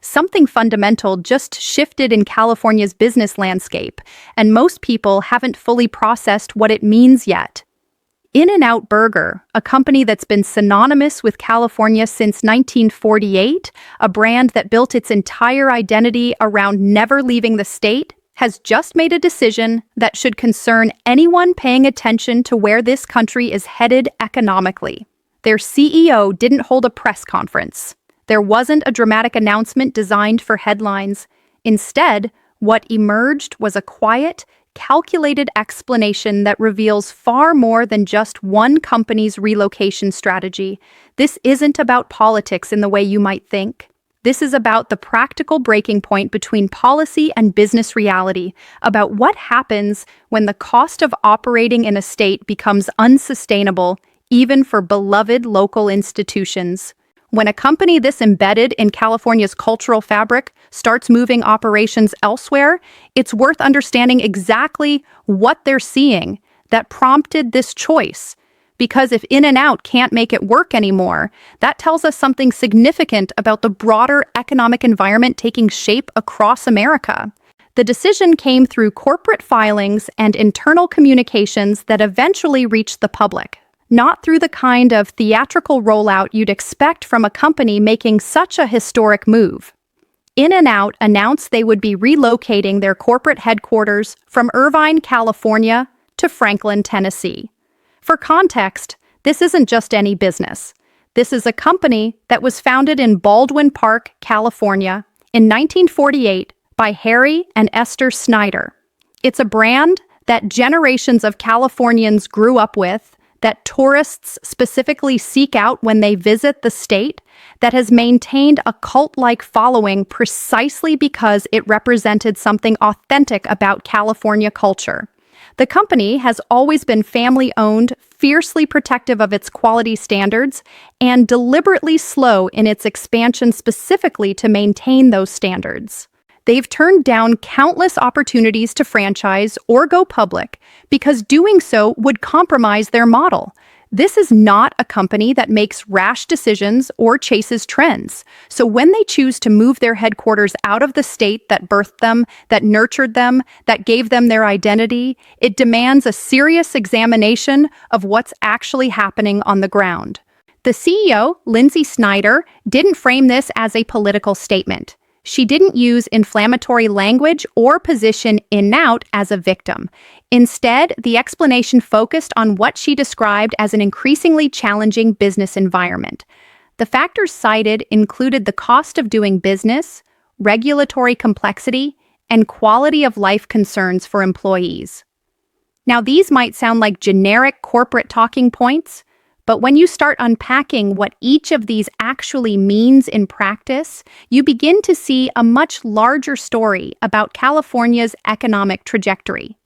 Something fundamental just shifted in California's business landscape, and most people haven't fully processed what it means yet. In-N-Out Burger, a company that's been synonymous with California since 1948, a brand that built its entire identity around never leaving the state, has just made a decision that should concern anyone paying attention to where this country is headed economically. Their CEO didn't hold a press conference. There wasn't a dramatic announcement designed for headlines. Instead, what emerged was a quiet, calculated explanation that reveals far more than just one company's relocation strategy. This isn't about politics in the way you might think. This is about the practical breaking point between policy and business reality, about what happens when the cost of operating in a state becomes unsustainable, even for beloved local institutions. When a company this embedded in California's cultural fabric starts moving operations elsewhere, it's worth understanding exactly what they're seeing that prompted this choice. Because if In-N-Out can't make it work anymore, that tells us something significant about the broader economic environment taking shape across America. The decision came through corporate filings and internal communications that eventually reached the public, not through the kind of theatrical rollout you'd expect from a company making such a historic move. In-N-Out announced they would be relocating their corporate headquarters from Irvine, California, to Franklin, Tennessee. For context, this isn't just any business. This is a company that was founded in Baldwin Park, California, in 1948 by Harry and Esther Snyder. It's a brand that generations of Californians grew up with, that tourists specifically seek out when they visit the state, that has maintained a cult-like following precisely because it represented something authentic about California culture. The company has always been family-owned, fiercely protective of its quality standards, and deliberately slow in its expansion specifically to maintain those standards. They've turned down countless opportunities to franchise or go public because doing so would compromise their model. This is not a company that makes rash decisions or chases trends. So when they choose to move their headquarters out of the state that birthed them, that nurtured them, that gave them their identity, it demands a serious examination of what's actually happening on the ground. The CEO, Lindsay Snyder, didn't frame this as a political statement. She didn't use inflammatory language or position In-N-Out as a victim. Instead, the explanation focused on what she described as an increasingly challenging business environment. The factors cited included the cost of doing business, regulatory complexity, and quality of life concerns for employees. Now, these might sound like generic corporate talking points, but when you start unpacking what each of these actually means in practice, you begin to see a much larger story about California's economic trajectory.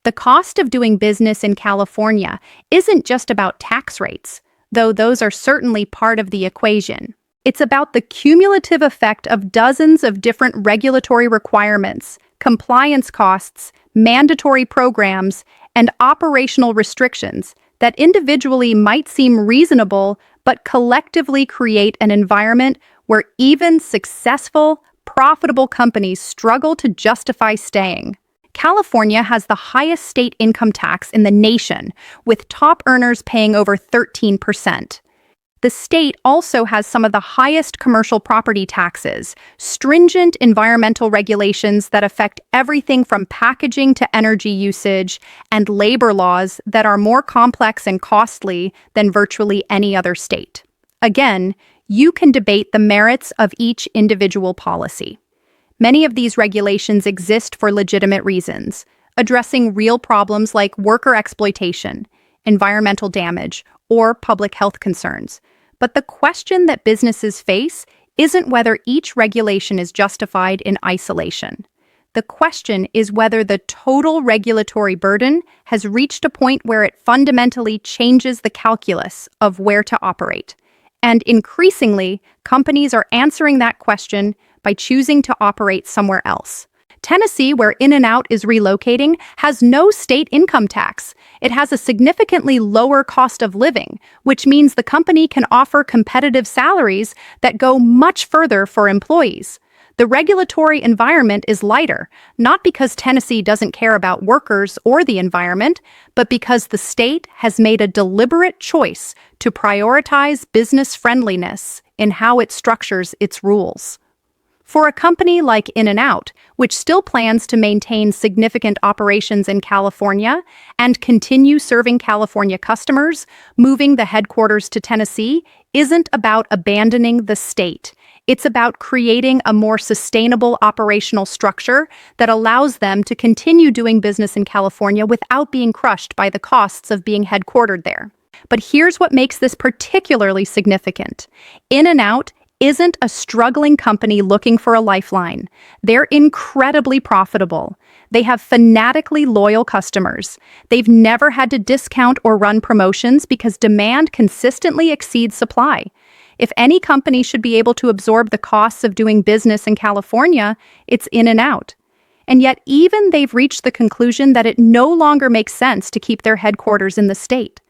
The cost of doing business in California isn't just about tax rates, though those are certainly part of the equation. It's about the cumulative effect of dozens of different regulatory requirements, compliance costs, mandatory programs, and operational restrictions that individually might seem reasonable, but collectively create an environment where even successful, profitable companies struggle to justify staying. California has the highest state income tax in the nation, with top earners paying over 13%. The state also has some of the highest commercial property taxes, stringent environmental regulations that affect everything from packaging to energy usage, and labor laws that are more complex and costly than virtually any other state. Again, you can debate the merits of each individual policy. Many of these regulations exist for legitimate reasons, addressing real problems like worker exploitation, environmental damage, or public health concerns. But the question that businesses face isn't whether each regulation is justified in isolation. The question is whether the total regulatory burden has reached a point where it fundamentally changes the calculus of where to operate. And increasingly, companies are answering that question by choosing to operate somewhere else. Tennessee, where In-N-Out is relocating, has no state income tax. It has a significantly lower cost of living, which means the company can offer competitive salaries that go much further for employees. The regulatory environment is lighter, not because Tennessee doesn't care about workers or the environment, but because the state has made a deliberate choice to prioritize business friendliness in how it structures its rules. For a company like In-N-Out, which still plans to maintain significant operations in California and continue serving California customers, moving the headquarters to Tennessee isn't about abandoning the state. It's about creating a more sustainable operational structure that allows them to continue doing business in California without being crushed by the costs of being headquartered there. But here's what makes this particularly significant. In-N-Out isn't a struggling company looking for a lifeline. They're incredibly profitable. They have fanatically loyal customers. They've never had to discount or run promotions because demand consistently exceeds supply. If any company should be able to absorb the costs of doing business in California, it's In-N-Out. And yet even they've reached the conclusion that it no longer makes sense to keep their headquarters in the state.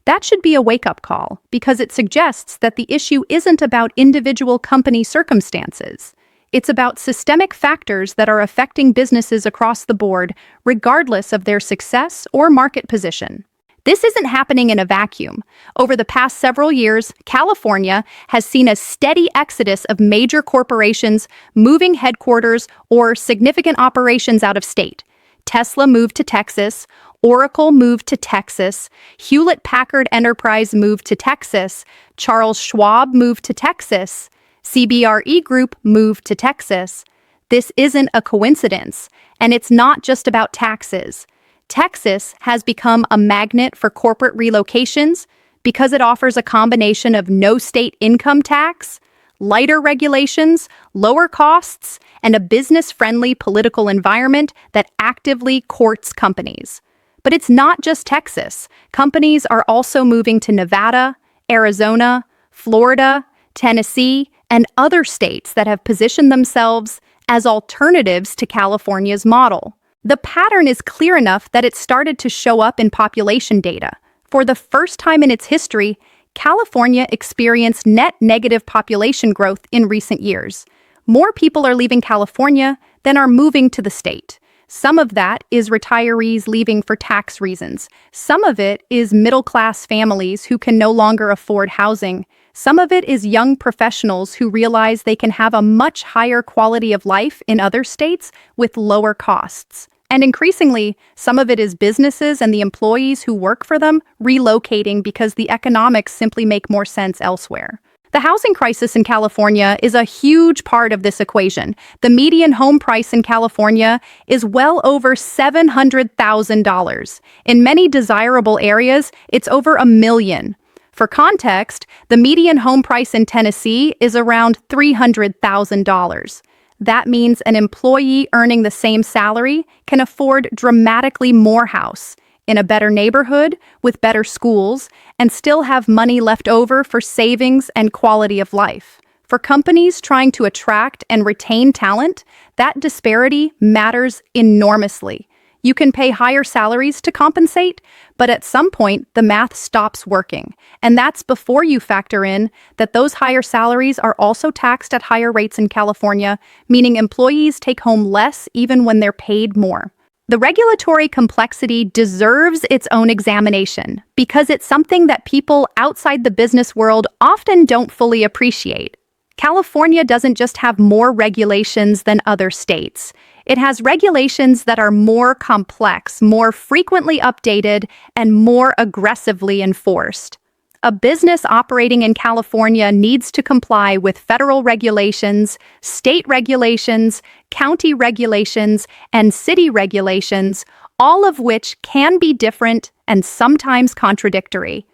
That should be a wake-up call, because it suggests that the issue isn't about individual company circumstances. It's about systemic factors that are affecting businesses across the board, regardless of their success or market position. This isn't happening in a vacuum. Over the past several years, California has seen a steady exodus of major corporations moving headquarters or significant operations out of state. Tesla moved to Texas, Oracle moved to Texas, Hewlett-Packard Enterprise moved to Texas, Charles Schwab moved to Texas, CBRE Group moved to Texas. This isn't a coincidence, and it's not just about taxes. Texas has become a magnet for corporate relocations because it offers a combination of no state income tax, lighter regulations, lower costs, and a business-friendly political environment that actively courts companies. But it's not just Texas. Companies are also moving to Nevada, Arizona, Florida, Tennessee, and other states that have positioned themselves as alternatives to California's model. The pattern is clear enough that it started to show up in population data. For the first time in its history, California experienced net negative population growth in recent years. More people are leaving California than are moving to the state. Some of that is retirees leaving for tax reasons. Some of it is middle-class families who can no longer afford housing. Some of it is young professionals who realize they can have a much higher quality of life in other states with lower costs. And increasingly, some of it is businesses and the employees who work for them relocating because the economics simply make more sense elsewhere. The housing crisis in California is a huge part of this equation. The median home price in California is well over $700,000. In many desirable areas, it's over $1 million. For context, the median home price in Tennessee is around $300,000. That means an employee earning the same salary can afford dramatically more house in a better neighborhood with better schools and still have money left over for savings and quality of life. For companies trying to attract and retain talent, that disparity matters enormously. You can pay higher salaries to compensate, but at some point, the math stops working. And that's before you factor in that those higher salaries are also taxed at higher rates in California, meaning employees take home less even when they're paid more. The regulatory complexity deserves its own examination because it's something that people outside the business world often don't fully appreciate. California doesn't just have more regulations than other states. It has regulations that are more complex, more frequently updated, and more aggressively enforced. A business operating in California needs to comply with federal regulations, state regulations, county regulations, and city regulations, all of which can be different and sometimes contradictory.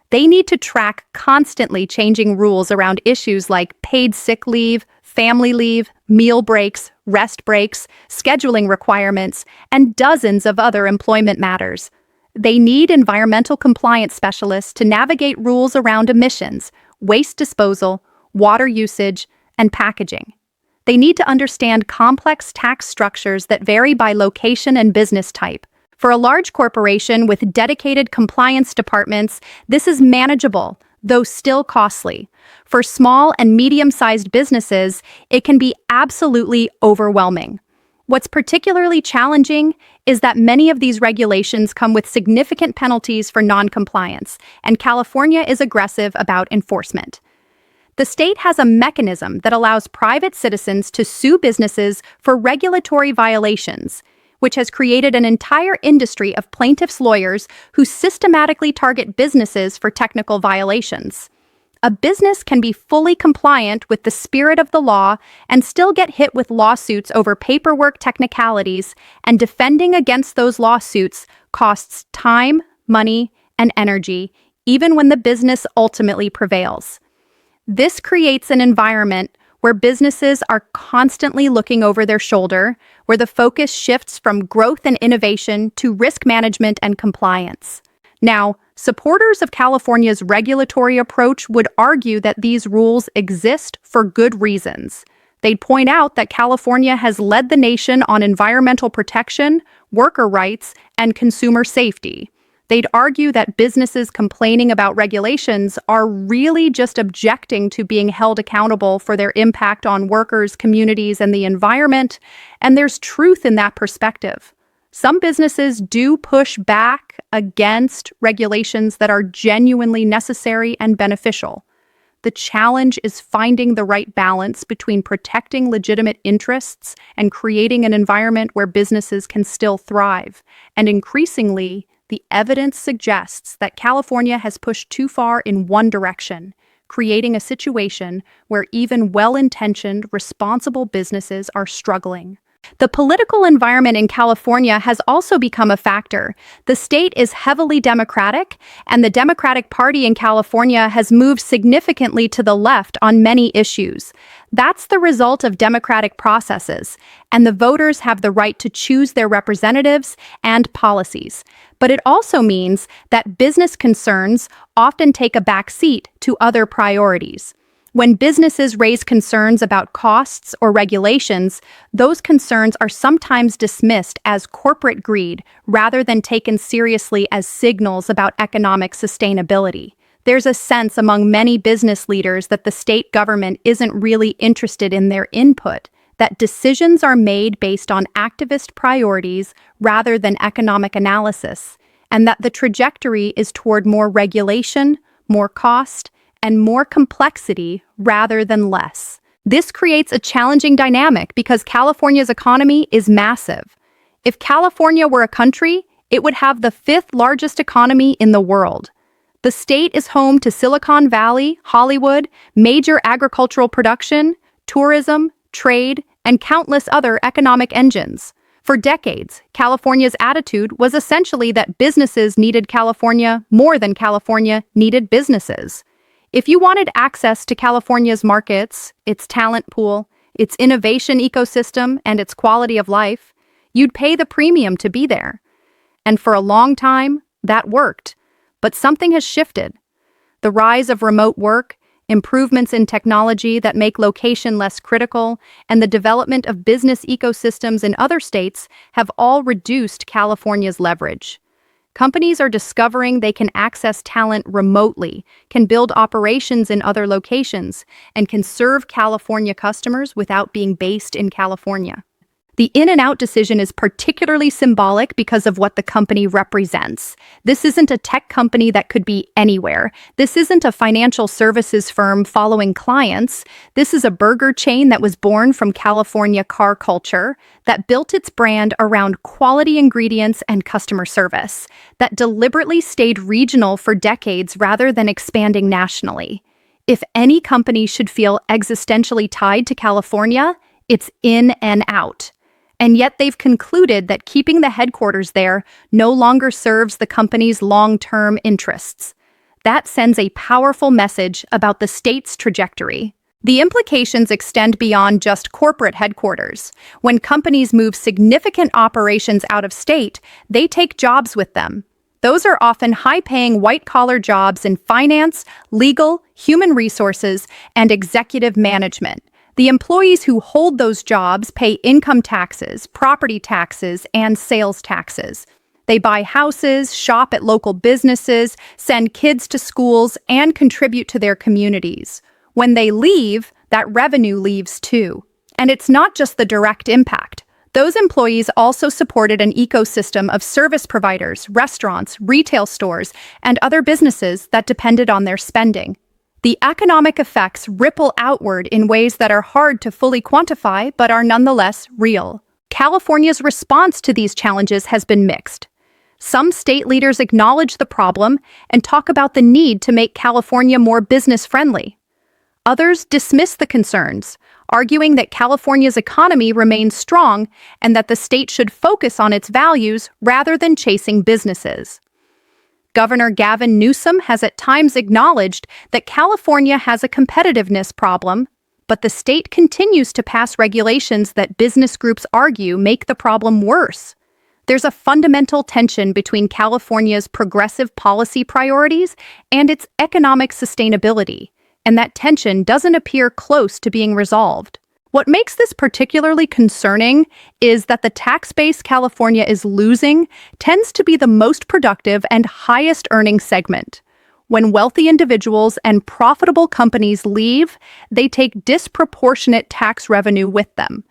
They need to track constantly changing rules around issues like paid sick leave, family leave, meal breaks, rest breaks, scheduling requirements, and dozens of other employment matters. They need environmental compliance specialists to navigate rules around emissions, waste disposal, water usage, and packaging. They need to understand complex tax structures that vary by location and business type. For a large corporation with dedicated compliance departments, this is manageable, though still costly. For small and medium-sized businesses, it can be absolutely overwhelming. What's particularly challenging is that many of these regulations come with significant penalties for non-compliance, and California is aggressive about enforcement. The state has a mechanism that allows private citizens to sue businesses for regulatory violations, which has created an entire industry of plaintiffs' lawyers who systematically target businesses for technical violations. A business can be fully compliant with the spirit of the law and still get hit with lawsuits over paperwork technicalities, and defending against those lawsuits costs time, money, and energy, even when the business ultimately prevails. This creates an environment where businesses are constantly looking over their shoulder, where the focus shifts from growth and innovation to risk management and compliance. Now, supporters of California's regulatory approach would argue that these rules exist for good reasons. They'd point out that California has led the nation on environmental protection, worker rights, and consumer safety. They'd argue that businesses complaining about regulations are really just objecting to being held accountable for their impact on workers, communities, and the environment, and there's truth in that perspective. Some businesses do push back against regulations that are genuinely necessary and beneficial. The challenge is finding the right balance between protecting legitimate interests and creating an environment where businesses can still thrive. And increasingly, the evidence suggests that California has pushed too far in one direction, creating a situation where even well-intentioned, responsible businesses are struggling. The political environment in California has also become a factor. The state is heavily Democratic, and the Democratic Party in California has moved significantly to the left on many issues. That's the result of democratic processes, and the voters have the right to choose their representatives and policies. But it also means that business concerns often take a back seat to other priorities. When businesses raise concerns about costs or regulations, those concerns are sometimes dismissed as corporate greed rather than taken seriously as signals about economic sustainability. There's a sense among many business leaders that the state government isn't really interested in their input, that decisions are made based on activist priorities rather than economic analysis, and that the trajectory is toward more regulation, more cost, and more complexity rather than less. This creates a challenging dynamic because California's economy is massive. If California were a country, it would have the fifth largest economy in the world. The state is home to Silicon Valley, Hollywood, major agricultural production, tourism, trade, and countless other economic engines. For decades, California's attitude was essentially that businesses needed California more than California needed businesses. If you wanted access to California's markets, its talent pool, its innovation ecosystem, and its quality of life, you'd pay the premium to be there. And for a long time, that worked. But something has shifted. The rise of remote work, improvements in technology that make location less critical, and the development of business ecosystems in other states have all reduced California's leverage. Companies are discovering they can access talent remotely, can build operations in other locations, and can serve California customers without being based in California. The in-and-out decision is particularly symbolic because of what the company represents. This isn't a tech company that could be anywhere. This isn't a financial services firm following clients. This is a burger chain that was born from California car culture, that built its brand around quality ingredients and customer service, that deliberately stayed regional for decades rather than expanding nationally. If any company should feel existentially tied to California, it's in and out. And yet they've concluded that keeping the headquarters there no longer serves the company's long-term interests. That sends a powerful message about the state's trajectory. The implications extend beyond just corporate headquarters. When companies move significant operations out of state, they take jobs with them. Those are often high-paying white-collar jobs in finance, legal, human resources, and executive management. The employees who hold those jobs pay income taxes, property taxes, and sales taxes. They buy houses, shop at local businesses, send kids to schools, and contribute to their communities. When they leave, that revenue leaves too. And it's not just the direct impact. Those employees also supported an ecosystem of service providers, restaurants, retail stores, and other businesses that depended on their spending. The economic effects ripple outward in ways that are hard to fully quantify but are nonetheless real. California's response to these challenges has been mixed. Some state leaders acknowledge the problem and talk about the need to make California more business-friendly. Others dismiss the concerns, arguing that California's economy remains strong and that the state should focus on its values rather than chasing businesses. Governor Gavin Newsom has at times acknowledged that California has a competitiveness problem, but the state continues to pass regulations that business groups argue make the problem worse. There's a fundamental tension between California's progressive policy priorities and its economic sustainability, and that tension doesn't appear close to being resolved. What makes this particularly concerning is that the tax base California is losing tends to be the most productive and highest-earning segment. When wealthy individuals and profitable companies leave, they take disproportionate tax revenue with them.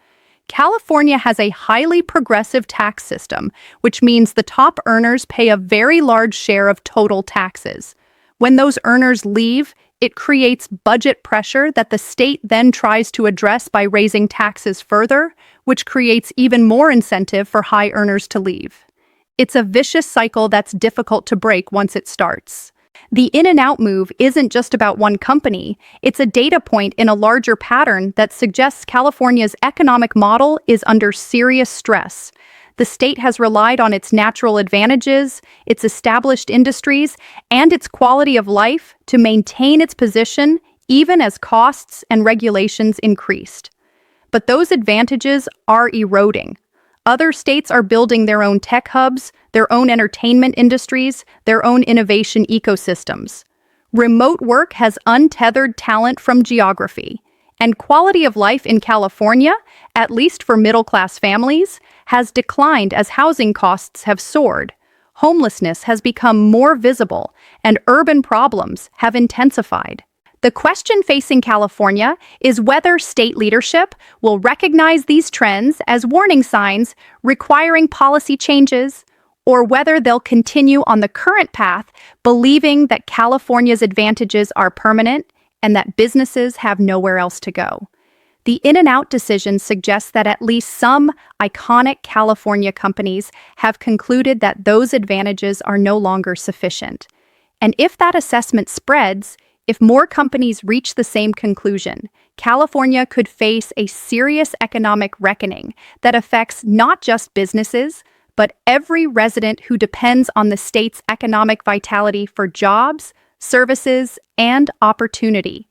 California has a highly progressive tax system, which means the top earners pay a very large share of total taxes. When those earners leave, it creates budget pressure that the state then tries to address by raising taxes further, which creates even more incentive for high earners to leave. It's a vicious cycle that's difficult to break once it starts. The in-and-out move isn't just about one company, it's a data point in a larger pattern that suggests California's economic model is under serious stress. The state has relied on its natural advantages, its established industries, and its quality of life to maintain its position even as costs and regulations increased. But those advantages are eroding. Other states are building their own tech hubs, their own entertainment industries, their own innovation ecosystems. Remote work has untethered talent from geography, and quality of life in California, at least for middle-class families, has declined as housing costs have soared. Homelessness has become more visible, and urban problems have intensified. The question facing California is whether state leadership will recognize these trends as warning signs requiring policy changes, or whether they'll continue on the current path, believing that California's advantages are permanent and that businesses have nowhere else to go. The in-and-out decision suggests that at least some iconic California companies have concluded that those advantages are no longer sufficient. And if that assessment spreads, if more companies reach the same conclusion, California could face a serious economic reckoning that affects not just businesses, but every resident who depends on the state's economic vitality for jobs, services, and opportunity.